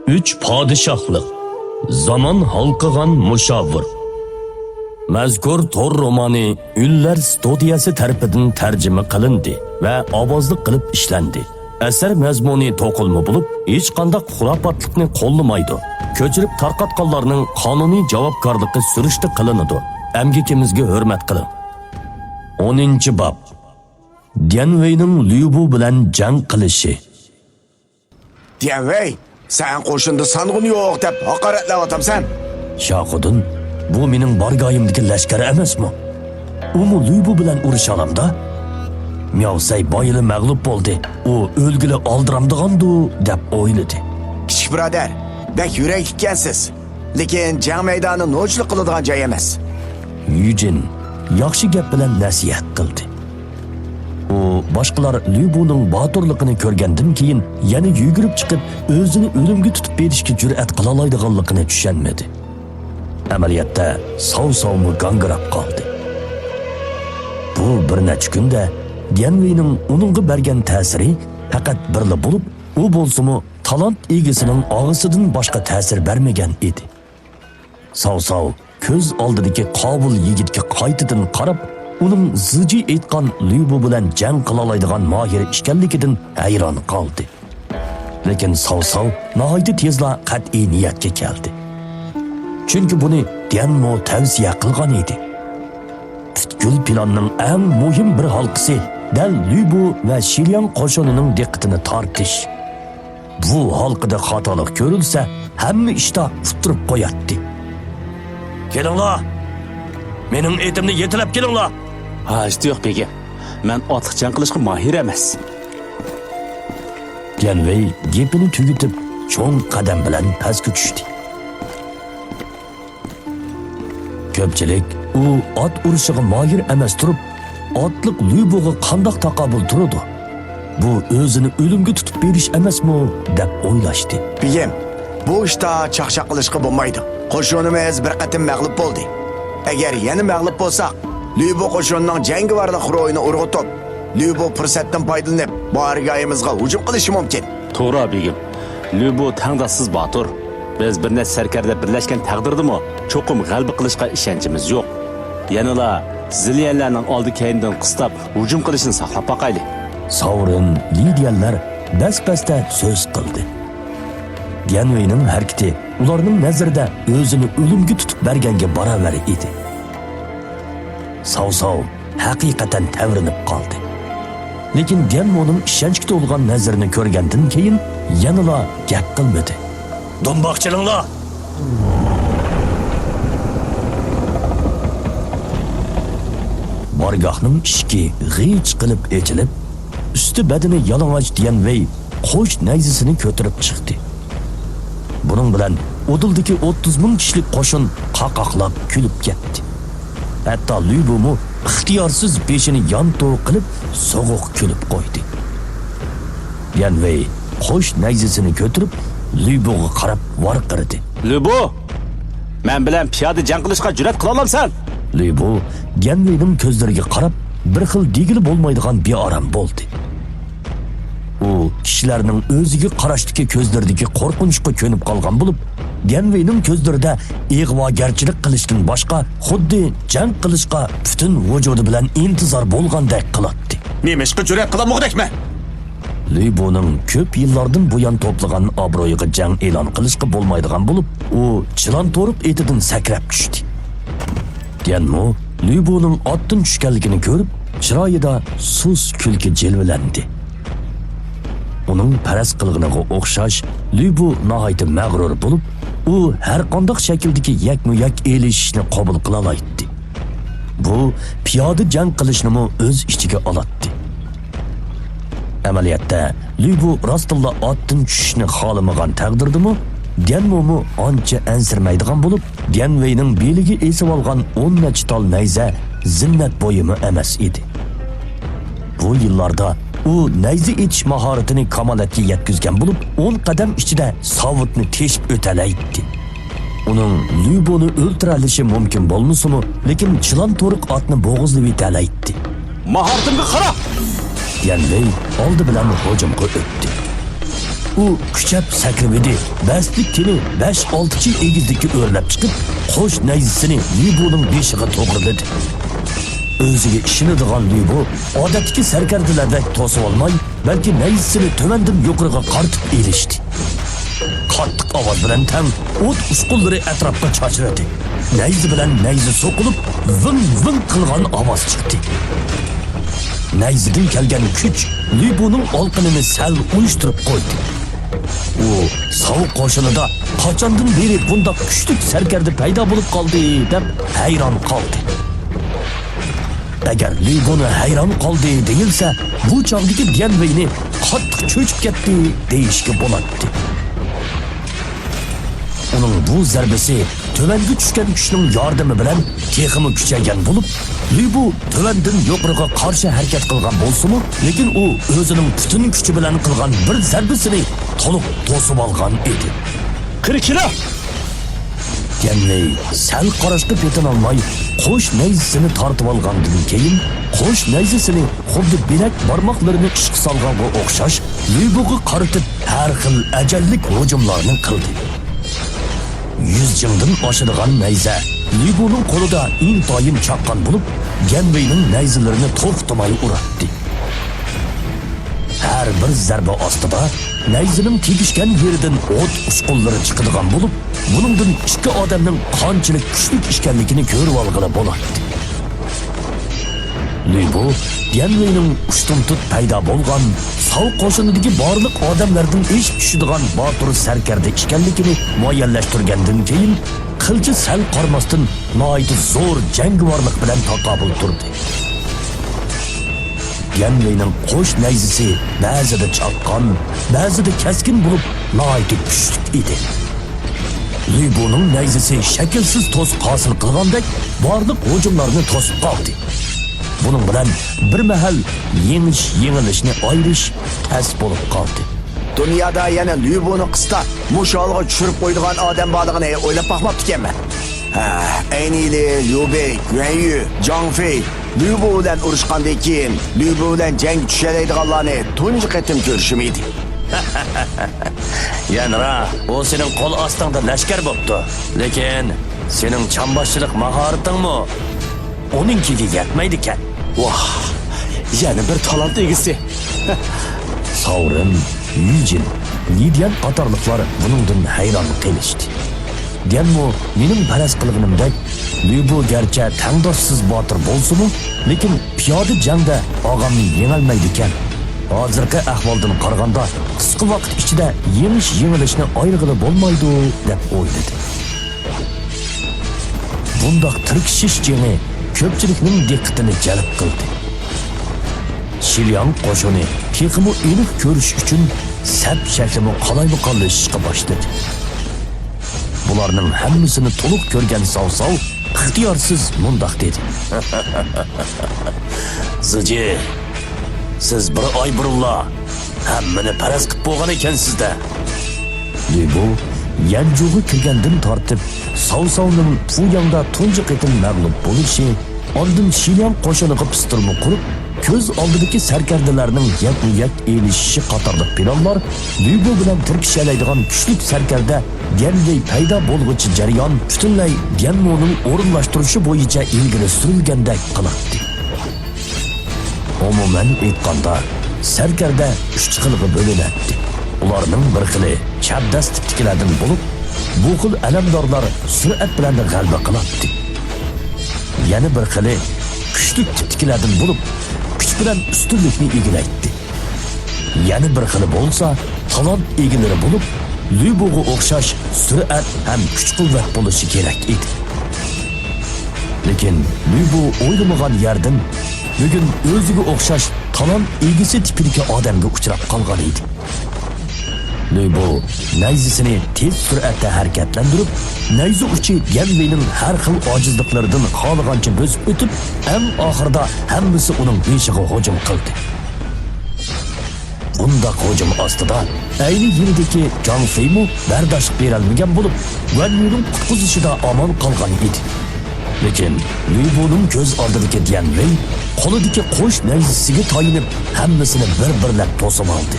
3 padişahlık. Zaman halkıgan muşavvir. Mazkur tor romani Üllər Studiyasi tarafidan tarjima qilindi va ovozli qilib ishlandi. Asar mazmuni to'qilma bo'lib, hech qanday xurofotlikni qo'llamaydi. Ko'chirib tarqatganlarning qonuniy javobgarligi surishti qilinadi. Amgikimizga hurmat qiling. 10-bob. Dianveyning Lübu bilan jang qilishi. Dianvey, sen qo'shinda sanğın yo'q deb haqoratlayapsan. Shoqudin, bu mening borgoyimdagi lashkar emasmi? U Lübu bilan urush olamda. Miyovsay boyili mag'lub bo'ldi. U o'lgili oldiramdigandu deb o'yladi. Kichik birodar, bek yurak ekansiz. Lekin jang maydoni no'chlik qiladigan joy emas. Yujin yaxshi gap bilan nasihat qildi. U boshqalar Lübuning boturligini ko'rgandan keyin yana yugurib chiqib, o'zini o'limga tutib berishga jur'at qila oladiganligini tushunmadi. Amaliyotda sov-sovmi gangrab qoldi. Bu bir necha kunda Dianveyning uningga bergan ta'siri faqat birla bo'lib, u bo'lsa-mu talant egasining og'isidan boshqa ta'sir bermagan edi. Sov-sov ko'z oldidagi qobil yigitga qaytadan qarab, uning ziji aytgan Lübu bilan jang qila oladigan mohir ekanligidan hayron qoldi. Lekin Sov-sov nihoyat tezla qat'iy niyatga keldi. Chunki buni Dianmo tavsiya qilgan edi. Butkul planning eng muhim bir halqasi dal Lübu va Shilyan qo'shinining diqqatini tortish. Bu halqida xatolik ko'rilsa, hamma ishda futurib qo'yadi. Kelinglar. Mening etimni yetilab kelinglar. Ha, ishti yo'q begim. Men otliq jang qilishga mahir emas. Dianvey gapini tugitib, cho'ng qadam bilan pastga tushdi. Ko'pchilik u ot urushiga mahir emas turib, otliq Lübuga qandoq taqobil turadi? Bu o'zini o'limga tutib berish emasmi deb o'ylashdi. Begim, bu ishda chaqchaq qilishga bo'lmaydi. Qo'shinimiz bir qatim mag'lub bo'ldi. Agar yana mag'lub bo'lsak, Lübu qo'shinining jangovarlik ro'yini urg'itib, Lübu fursatdan foydalanib, borgoyimizga hujum qilishi mumkin. To'g'ri begim. Lübu tangdassiz botur. Biz bir necha sarkarda birlashgan taqdirdimi, cho'qim g'alaba qilishga ishonchimiz yo'q. Yanala zilyanlarning oldi-keyindan qistab hujum qilishini saqlab boqaylik. Savrin Lidiyalar bas-basda so'z qildi. Dianveyning harakati ularning nazarida o'zini o'limga tutib berganga barobar edi. Sov-sov haqiqatan tavrinib qoldi. Lekin Dianmoning ishonchga to'lgan nazarini ko'rgandan keyin yanala gap qilmadi. Do'mboqchilinglar. Borgohning ishki g'ich qilib echilib, usti badani yalang'och Dianvey qo'sh nayzasini ko'tarib chiqdi. Bunun bilan Odildagi 30 ming kishilik qo'shin qaqoqlab kulib ketdi. Hatto Lübumu ixtiyorsiz beshini yon-to'g qilib so'g'uq kulib qo'ydi. Dianvey qo'sh nayzasini ko'tarib Lübuga qarab varqirdi. Lübu, men bilan piyoda jang qilishga jur'at qila olamsan? Lübu Dianveyning ko'zlariga qarab bir xil degili bo'lmaydigan beoram bo'ldi. U kishilarning o'ziga qarashdagi ko'zlaridagi qo'rqinchga ko'nib qolgan bo'lib, Dianveyning ko'zlarida ig'vogarchilik qilishdan boshqa xuddi jang qilishga butun vujudi bilan intizor bo'lgandek qiladi. Men ishga jur'at qilamoqdakmi? Lübuning ko'p yillardan buyon to'plagan obro'yiga jang e'lon qilishga bo'lmaydigan bo'lib, u chilon to'riq etidan sakrab tushdi. Dianmo Lübuning otdan tushganligini ko'rib, chiroyida sus kulki jilvilandi. Uning paras qilg'iniga o'xshash Lübu nihoyat mag'rur bo'lib, u har qanday shakldagi yakmu-yak elishishni qabul qila oladi. Bu piyoda jang qilishni o'z ichiga oladi. Amaliyotda Lübu rostilla otdan tushishni xohlamagan taqdirdimi, Dianmo ancha ansirmaydigan bo'lib, Dianveyning beliga esib olgan 10 necha tal nayza zinnat bo'yimi emas edi. Bu yillarda u nayza etish mahoratini kamolatga yetkazgan bo'lib, 10 qadam ichida sovutni teshib o'talaydi. Uning Lübuni o'ltiralishi mumkin bo'lmasa-mu, lekin chilon to'riq otni bo'g'izlab o'talaydi. Mahoratimga qara. Dianvey oldi bilan hujumga o'tdi. u kuchab sakribidi. Bastlik tini 5-6 chi egizdikka o'rlab chiqib, qo'sh nayzisini Libuning beshiga to'g'riladi. O'ziga ishonadigan Libu odatdagi sarkardalardek to'sib olmay, balki nayzisini tumandan yuqoriga qartib elishdi. Qattiq ovoz bilan tam o't usqullari atrofga chachiradi. Nayzi bilan nayzi so'qilib, ving qilgan ovoz chiqdi. Nayzidan kelgan kuch Libuning olqinini sal uyushtirib qo'ydi. U sovuq qo'shinida qachondan beri bunda kuchli sarkarda paydo bo'lib qoldi deb hayron qoldi. Agar Libuni hayron qoldi deyilsa, bu chog'dagi Dianveyni qattiq cho'chib ketdi deyishga bo'ladi. Uning bu zarbasi tövanga tushgan kuchning yordami bilan texmi kuchaygan bo'lib, Libu tövandan yuqoriga qarshi harakat qilgan bo'lsa-mu, lekin u o'zining butun kuchi bilan qilgan bir zarbasini to'liq to'sib olgan edi. Kirkira! Dianvey sal qarashga petin olmay, qo'sh nayzisini tortib olgandan keyin qo'sh nayzisini xuddi bilak barmoqlarini ishqa solganga o'xshash Libuga qaratib har xil ajallik hujumlarni qildi. 100 jingdan oshadigan nayza Libuning qo'lida intoyim chaqqan bo'lib, Dianveyning nayzalarini to'xtamay uratdi. Har bir zarba ostida nayzining tegishgan yeridan o't usqullari chiqadigan bo'lib, buningdan ikki odamning qanchalik kuchli ekanligini ko'rib olg'ili bo'ladi. Libu Dianveyning ustun tut paydo bo'lgan sovuq qo'shinidagi barliq odamlardan ish tushadigan botur sarkarda ekanligini muayyanlashtirgandan keyin qilchi sal qarmasdan noyat zo'r jangovarlik bilan taqobil turdi. Dianveyning qo'sh nayzisi ba'zida chaqqon, ba'zida keskin bo'lib noyat kuchli edi. Libuning nayzisi shaklsiz to'siq hosil qilgandek barliq hujumlarni to'sib qoldi. Bunun bilan bir mahal yengilishni ayirish tas bo'lib qoldi. Dunyoda yana Libuni qista musholga tushirib qo'ydigan odam borligini o'ylab boqmabdi ekanman. Aynili, Liu Bei, Yuan Yu, Zhang Fei Libu bilan urushgandan keyin Libu bilan jang tushadiganlarni tunji qatim ko'rishim edi. Yanra, o sening qo'l ostingda lashkar bo'pti. Lekin sening chamboshchilik mahoratingmi oningkiga yetmaydi ekan. Vah, yana bir talant egisi. Saurin, Yujin, Lidian qatorliqlar buningdan hayron qolishdi. Dianmo mening faraz qilganimdek Libu garchi tangdoshsiz botir bo'lsa-mu, lekin piyoda jangda og'amni yengolmaydi ekan. Hozirgi ahvoldan qaraganda qisqa vaqt ichida yengilishni ayrig'ili bo'lmaydi deb o'yladi. Bundaq tirkishish jangi ko'pchilikning diqqatini jalb qildi. Shilyan qo'shini texmi aniq ko'rish uchun sap shaklini qalaybiqonlashishga boshladi. Bularning hammasini to'liq ko'rgan Savsov ixtiyorsiz mundaq dedi. Ziji, siz bir oy burunla hammani paraz qilib bo'lgan ekansizda. Libu yanjuga kirgandan tortib Savsovning bu yangda tunji qatim mag'lub bo'lishi, ondan Shilyan qo'shiniga pistirma qurib, ko'z oldidagi sarkardalarning yak elishishi qatorliq planlar Libu bilan tirkishalaydigan kuchli sarkarda Dianvey paydo bo'lg'uchi jarayon butunlay Dianmoning o'rinlashtirishi bo'yicha ilgari surilgandek qiladi. Umuman aytganda, sarkarda 3 xilga bo'linadi. Ularning bir xili chapdas tiptikilardan bo'lib, bu xil alamdorlar sur'at bilan g'alaba qiladi. Yana bir xili kuchli tiptikilardan bo'lib, kuch bilan ustunlikni egallaydi. Yana bir xili bo'lsa, talant egalari bo'lib, Libuga o'xshash sur'at ham kuch-quvvat bo'lishi kerak edi. Lekin Libu o'ylamagan yerdan bugun o'ziga o'xshash talant egasi tipidagi odamga uchrab qolgan edi. Libu nayzisini tez sur'atda harakatlantirib, nayza uchi Dianveyning har xil ojizliklaridan xohlagancha bo'zib o'tib, eng oxirida hammasi uning beshiga hujum qildi. Bunda hujum ostida ayni yerdagi Zhang Feimu bardosh berolmagan bo'lib, Guanyuning qutqizishida omon qolgan edi. Lekin Libuning ko'z oldidagi Dianvey qo'lidagi qo'sh nayzisiga tayinib, hammasini bir-birlab to'sib oldi.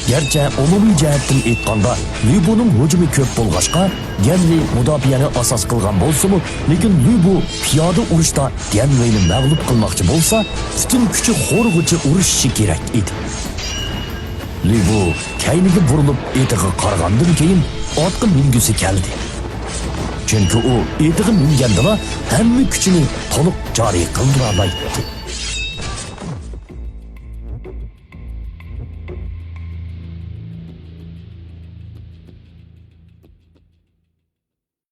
Gerçi umumiy jihatdan aytganda, Lübuning hujumi ko'p bo'lg'achqa, Genli mudofiani asos qilgan bo'lsa-mu, lekin Lübu piyoda urushda Genlini mag'lub qilmoqchi bo'lsa, butun kuchi xo'rg'ichi urushishi kerak edi. Lübu kayniga burilib etiga qaragandan keyin otga mingisi keldi. Chunki u etiga mingandila hamma kuchini to'liq joriy qildira olmaydi.